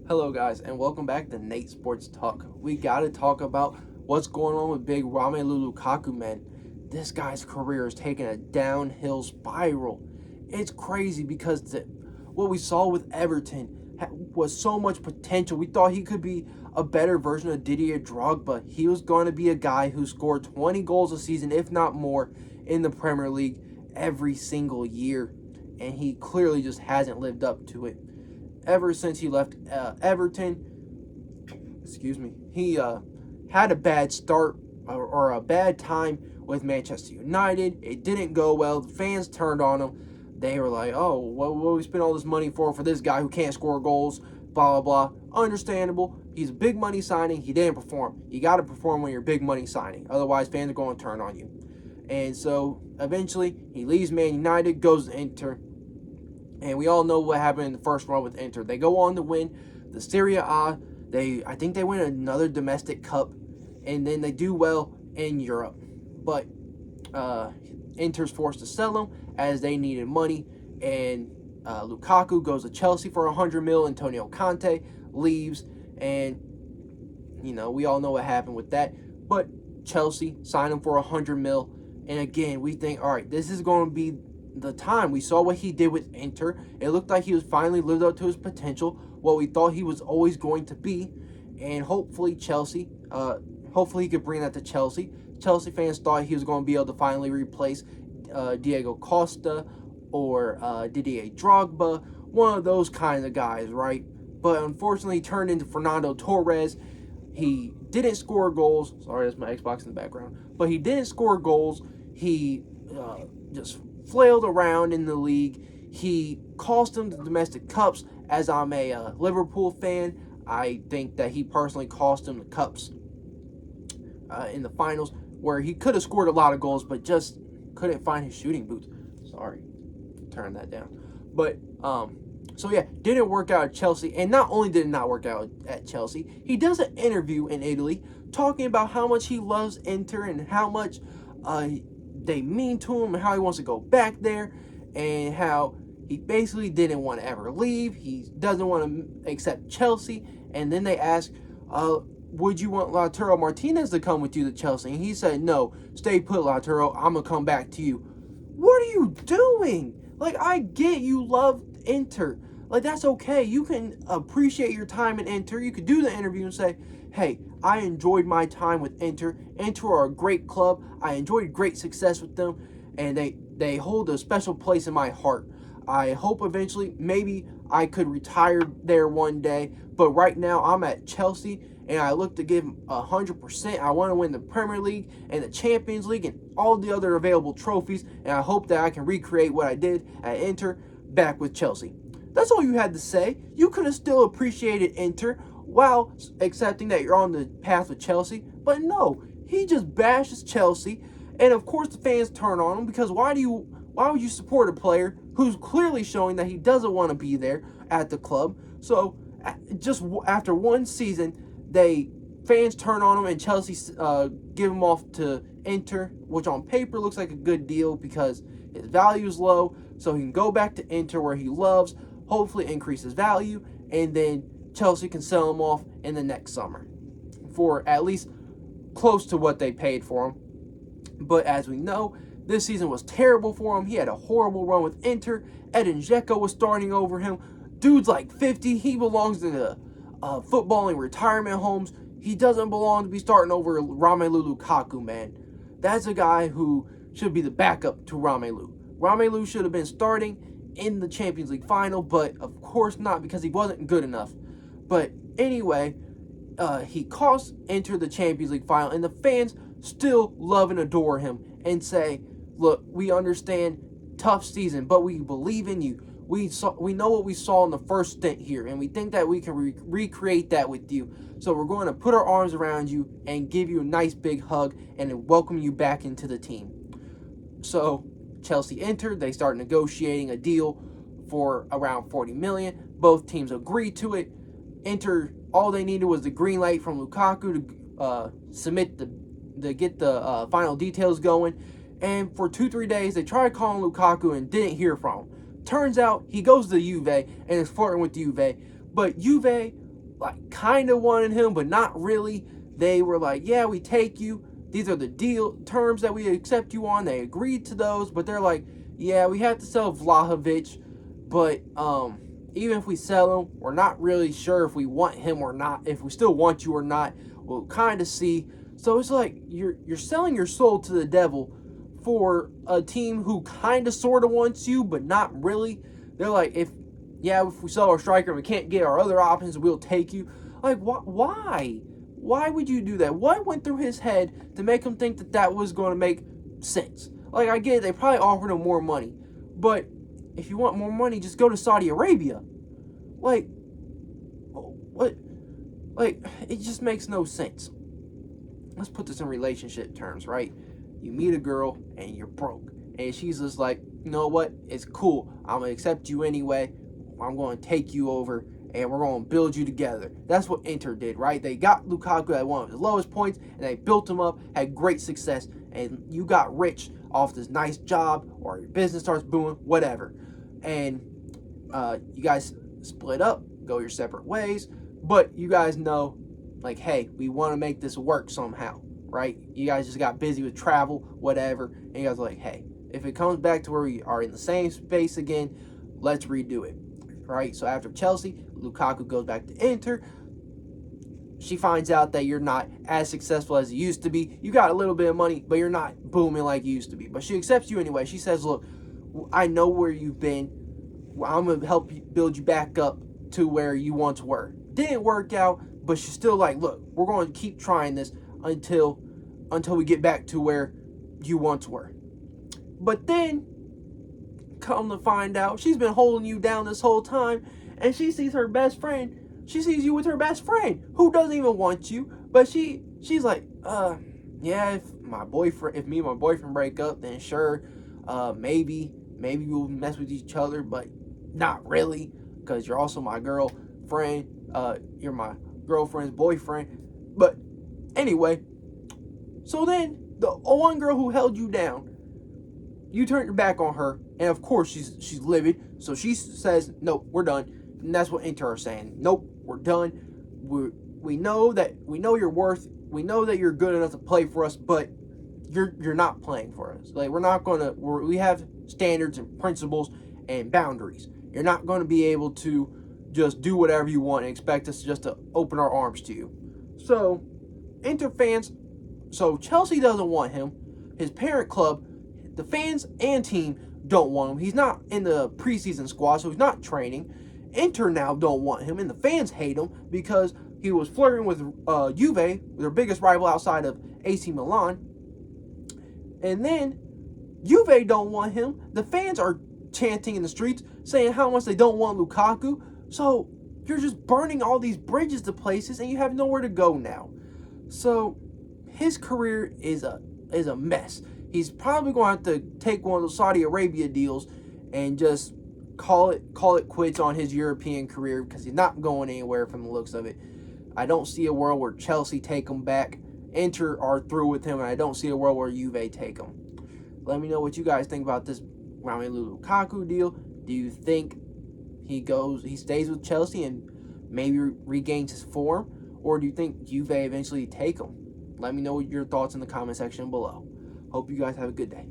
Hello, guys, and welcome back to Nate Sports Talk. We got to talk about what's going on with big Romelu Lukaku, man. This guy's career is taking a downhill spiral. It's crazy because what we saw with Everton was so much potential. We thought he could be a better version of Didier Drogba. He was going to be a guy who scored 20 goals a season, if not more, in the Premier League every single year. And he clearly just hasn't lived up to it ever since he left Everton. He had a bad start or a bad time with Manchester United. It didn't go well. The fans turned on him. They were like, "Oh, what we spend all this money for this guy who can't score goals?" Blah blah blah. Understandable. He's a big money signing. He didn't perform. You got to perform when you're a big money signing. Otherwise, fans are going to turn on you. And so eventually, he leaves Man United, goes to Inter. And we all know what happened in the first round with Inter. They go on to win the Serie A. I think they win another domestic cup, and then they do well in Europe. But Inter's forced to sell him as they needed money, and Lukaku goes to Chelsea for 100 mil. Antonio Conte leaves, and we all know what happened with that. But Chelsea signed him for 100 mil, and again we think, all right, this is going to be the time. We saw what he did with Inter. It looked like he was finally lived up to his potential, what we thought he was always going to be, and hopefully he could bring that to Chelsea. Chelsea fans thought he was going to be able to finally replace Diego Costa or Didier Drogba, one of those kinds of guys, right? But unfortunately, he turned into Fernando Torres. He didn't score goals. Sorry, that's my Xbox in the background. But he didn't score goals. He just flailed around in the league. He cost him the domestic cups. As I'm a Liverpool fan, I think that he personally cost him the cups in the finals, where he could have scored a lot of goals, but just couldn't find his shooting boots. Sorry, turn that down. But so yeah, didn't work out at Chelsea. And not only did it not work out at Chelsea, he does an interview in Italy talking about how much he loves Inter and how much they mean to him and how he wants to go back there, and how he basically didn't want to ever leave. He doesn't want to accept Chelsea. And then they ask, would you want Lautaro Martinez to come with you to Chelsea? And he said, no, stay put, Lautaro. I'm going to come back to you. What are you doing? Like, I get you love Inter. Like, that's okay. You can appreciate your time in Inter. You could do the interview and say, hey, I enjoyed my time with Inter. Inter are a great club. I enjoyed great success with them, and they hold a special place in my heart. I hope eventually maybe I could retire there one day, but right now I'm at Chelsea, and I look to give 100%. I want to win the Premier League and the Champions League and all the other available trophies, and I hope that I can recreate what I did at Inter back with Chelsea. That's all you had to say. You could have still appreciated Inter while accepting that you're on the path with Chelsea, but no, he just bashes Chelsea, and of course the fans turn on him, because why would you support a player who's clearly showing that he doesn't want to be there at the club? So just after one season, fans turn on him, and Chelsea give him off to Inter, which on paper looks like a good deal because his value is low, so he can go back to Inter where he loves, hopefully increase his value, and then Chelsea can sell him off in the next summer for at least close to what they paid for him. But as we know, this season was terrible for him. He had a horrible run with Inter. Edin Dzeko was starting over him. Dude's like 50. He belongs in the footballing retirement homes. He doesn't belong to be starting over Romelu Lukaku, man. That's a guy who should be the backup to Romelu. Romelu should have been starting in the Champions League final, but of course not, because he wasn't good enough. But anyway, he cost Inter the Champions League final, and the fans still love and adore him and say, look, we understand, tough season, but we believe in you. We know what we saw in the first stint here, and we think that we can recreate that with you. So we're going to put our arms around you and give you a nice big hug and welcome you back into the team. So Chelsea entered. They start negotiating a deal for around 40 million. Both teams agreed to it. Inter, all they needed was the green light from Lukaku to submit to get the final details going. And for 2-3 days, they tried calling Lukaku and didn't hear from him. Turns out he goes to Juve and is flirting with Juve. But Juve like kind of wanted him, but not really. They were like, yeah, we take you. These are the deal terms that we accept you on. They agreed to those, but they're like, yeah, we have to sell Vlahovic, but even if we sell him, we're not really sure if we want him or not. If we still want you or not, we'll kind of see. So it's like you're selling your soul to the devil for a team who kind of sort of wants you, but not really. They're like, if we sell our striker and we can't get our other options, we'll take you. Like, why? Why would you do that? What went through his head to make him think that that was going to make sense? Like, I get it, they probably offered him more money, but if you want more money, just go to Saudi Arabia. Like, what? Like, it just makes no sense. Let's put this in relationship terms, right? You meet a girl and you're broke, and she's just like, you know what? It's cool. I'm gonna accept you anyway. I'm going to take you over, and we're going to build you together. That's what Inter did, right? They got Lukaku at one of his lowest points, and they built him up, had great success, and you got rich off this nice job, or your business starts booming, whatever. And you guys split up, go your separate ways, but you guys know, like, hey, we want to make this work somehow, right? You guys just got busy with travel, whatever, and you guys are like, hey, if it comes back to where we are in the same space again, let's redo it, right? So after Chelsea, Lukaku goes back to Inter. She finds out that you're not as successful as you used to be. You got a little bit of money, but you're not booming like you used to be. But she accepts you anyway. She says, look, I know where you've been. I'm going to help you build you back up to where you once were. Didn't work out, but she's still like, look, we're going to keep trying this until we get back to where you once were. But then, come to find out, she's been holding you down this whole time, and she sees her best friend. She sees you with her best friend, who doesn't even want you, but she's like, yeah, if me and my boyfriend break up, then sure, maybe we'll mess with each other, but not really, because you're also my girlfriend, you're my girlfriend's boyfriend. But anyway, so then the one girl who held you down, you turn your back on her, and of course she's livid, so she says, nope, we're done. And that's what Inter are saying. Nope, we're done. We know your worth. We know that you're good enough to play for us, but you're not playing for us. Like, we have standards and principles and boundaries. You're not going to be able to just do whatever you want and expect us just to open our arms to you. So, Inter fans, so Chelsea doesn't want him. His parent club, the fans and team don't want him. He's not in the preseason squad, so he's not training. Inter now don't want him, and the fans hate him because he was flirting with Juve, their biggest rival outside of AC Milan. And then Juve don't want him. The fans are chanting in the streets saying how much they don't want Lukaku. So you're just burning all these bridges to places, and you have nowhere to go now. So his career is a mess. He's probably going to have to take one of those Saudi Arabia deals and just call it quits on his European career, because he's not going anywhere from the looks of it. I don't see a world where Chelsea take him back. Inter are through with him, and I don't see a world where Juve take him. Let me know what you guys think about this Romelu Lukaku deal. Do you think he stays with Chelsea and maybe regains his form, or do you think Juve eventually take him? Let me know your thoughts in the comment section below. Hope you guys have a good day.